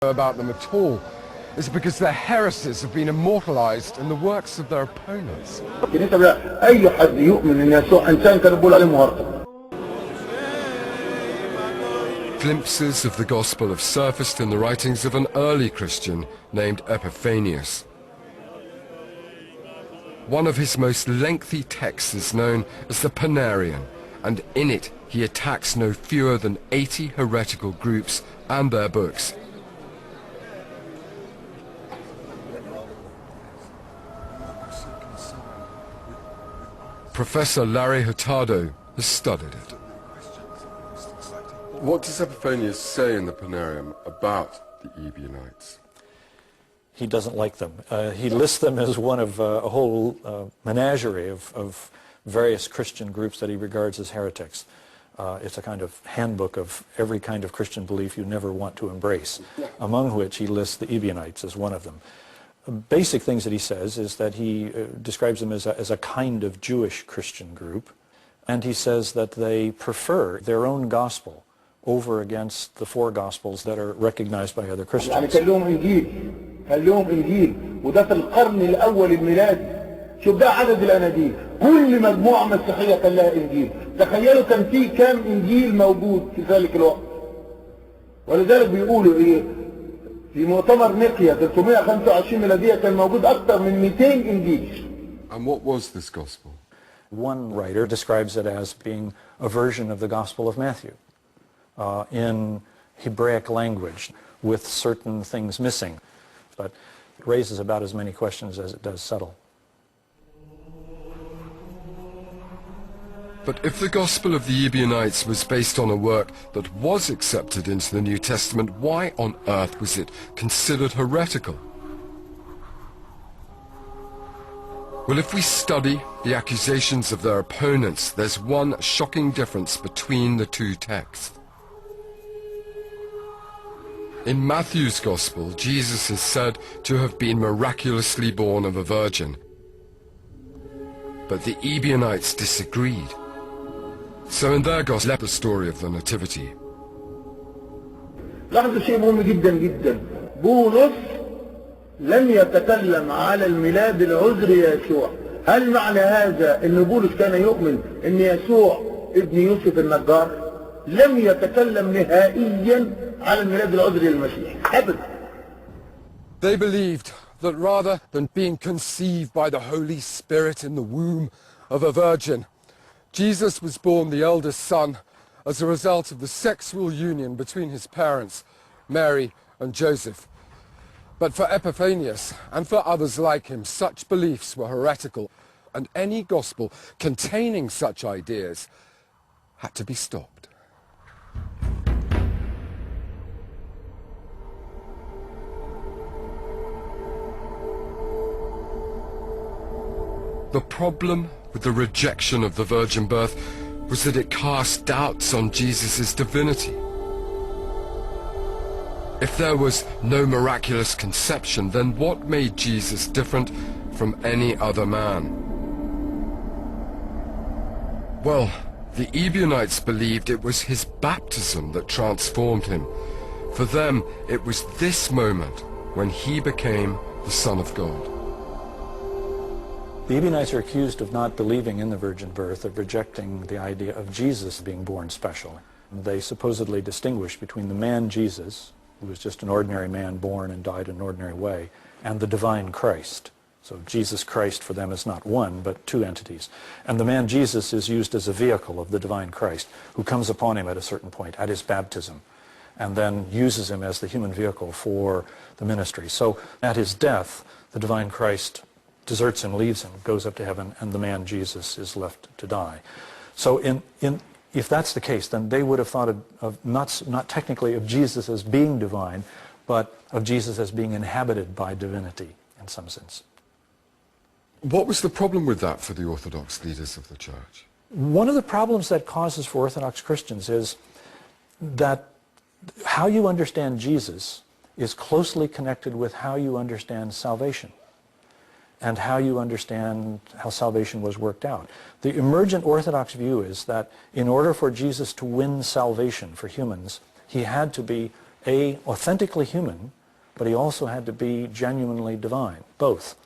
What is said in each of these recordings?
about them at all is because their heresies have been immortalized in the works of their opponents. الكنيسة بقى أي حد يؤمن إن يسوع إنسان كانوا بيقولوا عليه مهرطق. Glimpses of the gospel have surfaced in the writings of an early Christian named Epiphanius. One of his most lengthy texts is known as the Panarion, and in it he attacks no fewer than 80 heretical groups and their books. Professor Larry Hurtado has studied it. What does Epiphanius say in the Panarium about the Ebionites? He doesn't like them. He lists them as one of a whole menagerie of various Christian groups that he regards as heretics. It's a kind of handbook of every kind of Christian belief you never want to embrace, among which he lists the Ebionites as one of them. Basic things that he says is that he describes them as a kind of Jewish Christian group, and he says that they prefer their own gospel over against the four gospels that are recognized by other Christians. يعني كان لهم إنجيل وده في القرن الأول الميلادي. شوف ده عدد الأناجيل، كل مجموعة مسيحية كان لها إنجيل. تخيلوا كان في كام إنجيل موجود في ذلك الوقت. ولذلك بيقولوا إيه؟ في مؤتمر نيقيا 325 ميلادية كان موجود أكثر من 200 إنجيل. And what was this gospel? One writer describes it as being a version of the Gospel of Matthew in Hebraic language with certain things missing, but it raises about as many questions as it does settle. But if the gospel of the Ebionites was based on a work that was accepted into the New Testament, why on earth was it considered heretical? Well, if we study the accusations of their opponents, there's one shocking difference between the two texts. In Matthew's Gospel, Jesus is said to have been miraculously born of a virgin. But the Ebionites disagreed. So in their Gospel, the story of the Nativity. لاحظوا شيء مهم جدا جدا. بولس لم يتكلم على الميلاد العذري يسوع. هل معنى هذا ان بولس كان يؤمن ان يسوع ابن يوسف النجار؟ لم يتكلم نهائيا على الميلاد العذري للمسيح ابدا. They believed that rather than being conceived by the Holy Spirit in the womb of a virgin, Jesus was born the eldest son as a result of the sexual union between his parents, Mary and Joseph. But for Epiphanius and for others like him, such beliefs were heretical, and any gospel containing such ideas had to be stopped. The problem with the rejection of the virgin birth was that it cast doubts on Jesus' divinity. If there was no miraculous conception, then what made Jesus different from any other man? Well, the Ebionites believed it was his baptism that transformed him. For them, it was this moment when he became the Son of God. The Ebionites are accused of not believing in the virgin birth, of rejecting the idea of Jesus being born special. They supposedly distinguish between the man Jesus, who was just an ordinary man born and died in an ordinary way, and the divine Christ. So Jesus Christ for them is not one, but two entities. And the man Jesus is used as a vehicle of the divine Christ, who comes upon him at a certain point, at his baptism, and then uses him as the human vehicle for the ministry. So at his death, the divine Christ deserts him, leaves him, goes up to heaven, and the man Jesus is left to die. So if that's the case, then they would have thought of not technically of Jesus as being divine, but of Jesus as being inhabited by divinity in some sense. What was the problem with that for the Orthodox leaders of the Church? One of the problems that causes for Orthodox Christians is that how you understand Jesus is closely connected with how you understand salvation and how you understand how salvation was worked out. The emergent Orthodox view is that in order for Jesus to win salvation for humans, he had to be authentically human, but he also had to be genuinely divine, both.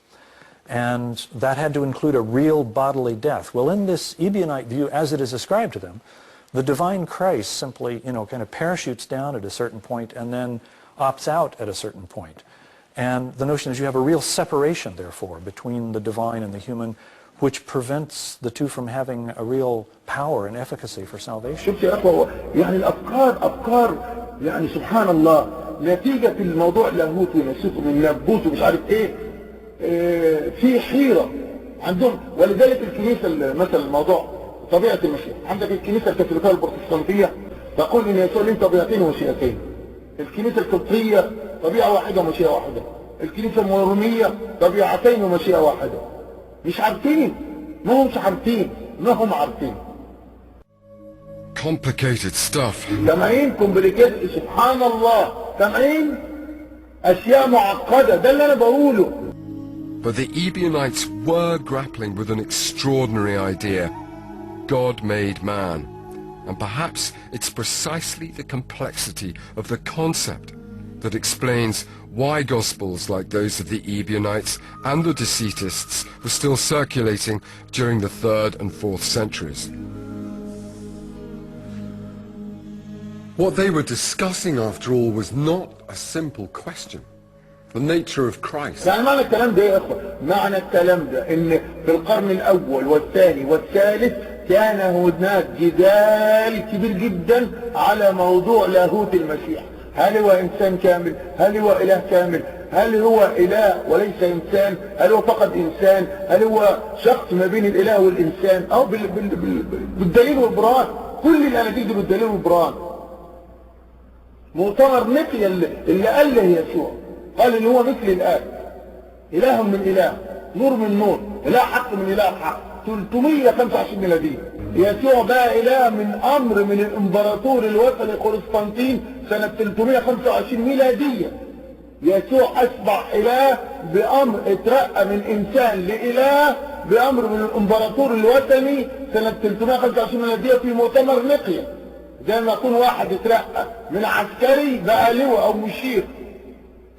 And that had to include a real bodily death. Well, in this Ebionite view, as it is ascribed to them, the divine Christ simply, kind of parachutes down at a certain point and then opts out at a certain point. And the notion is you have a real separation, therefore, between the divine and the human, which prevents the two from having a real power and efficacy for salvation. شفت يا أخوة يعني الأفكار يعني سبحان الله نتيجة الموضوع لاهوت ونسيط من نبوت ومش عارف إيه في حيرة عندهم. ولذلك الكنيسة مثلا الموضوع طبيعة المشيئة، عندك الكنيسة الكاثوليكية البروتستانتية تقول إن يسوع له طبيعتين ومشيئتين. الكنيسة القبطية طبيعة واحدة ومشيئة واحدة. الكنيسة المورمية طبيعتين ومشيئة واحدة. مش عارفين، ما هم عارفين. Complicated stuff. سامعين كومبليكيتد سبحان الله، سامعين أشياء معقدة، ده اللي أنا بقوله. But the Ebionites were grappling with an extraordinary idea. God made man. And perhaps it's precisely the complexity of the concept that explains why Gospels like those of the Ebionites and the Docetists were still circulating during the 3rd and 4th centuries. What they were discussing, after all, was not a simple question. The nature of Christ. يعني معنى الكلام ده يا اخوة، معنى الكلام ده ان في القرن الاول والثاني والثالث كان هناك جدال كبير جدا على موضوع لاهوت المسيح. هل هو انسان كامل؟ هل هو اله كامل؟ هل هو اله وليس انسان؟ هل هو فقط انسان؟ هل هو شخص ما بين الاله والانسان؟ او بالدليل والبرهان. كل الاناجيل دي بالدليل والبرهان. مؤتمر نقيا اللي قال له يسوع قال ان هو مثل الاب، اله من اله، نور من نور، اله حق من اله حق. 325 ميلادية. يسوع بقى اله من امر من الامبراطور الوثني قسطنطين سنة 325 ميلادية. يسوع اصبح اله بامر، اترقى من انسان لاله بامر من الامبراطور الوثني سنة 325 ميلادية في مؤتمر نقيا. زي ما يكون واحد اترقى من عسكري بقى لواء او مشير.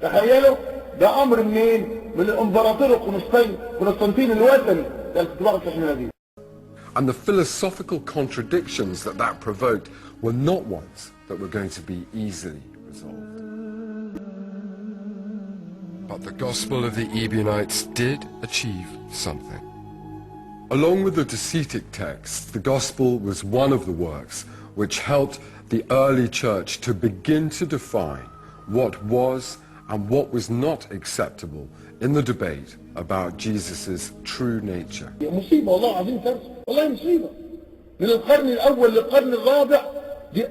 تخيلوا ده امر منين؟ من الامبراطور قسطنطين الوثني. And the philosophical contradictions that provoked were not ones that were going to be easily resolved. But the gospel of the Ebionites did achieve something. Along with the Docetic texts, the gospel was one of the works which helped the early church to begin to define what was and what was not acceptable in the debate about Jesus' true nature. مصيبة والله العظيم كارثة، والله مصيبة. من القرن الأول للقرن الرابع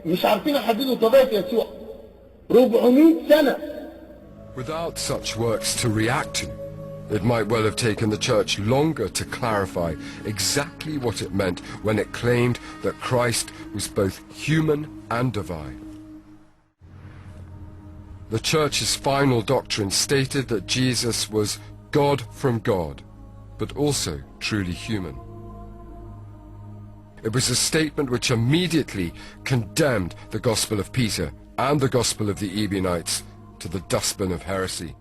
مش عارفين يحددوا طبيعة يسوع. 400 سنة. Without such works to react to, it might well have taken the church longer to clarify exactly what it meant when it claimed that Christ was both human and divine. The church's final doctrine stated that Jesus was God from God, but also truly human. It was a statement which immediately condemned the Gospel of Peter and the Gospel of the Ebionites to the dustbin of heresy.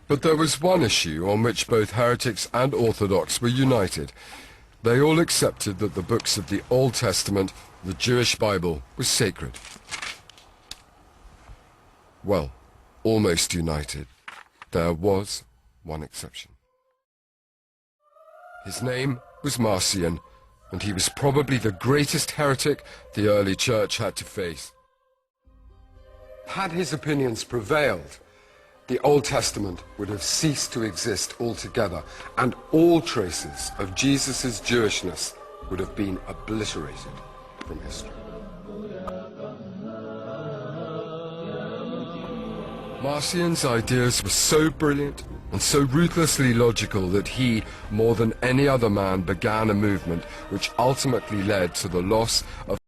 But there was one issue on which both heretics and orthodox were united. They all accepted that the books of the Old Testament, the Jewish Bible, was sacred. Well, almost united. There was one exception. His name was Marcion, and he was probably the greatest heretic the early church had to face. Had his opinions prevailed, the Old Testament would have ceased to exist altogether, and all traces of Jesus' Jewishness would have been obliterated from history. Marcion's ideas were so brilliant and so ruthlessly logical that he, more than any other man, began a movement which ultimately led to the loss of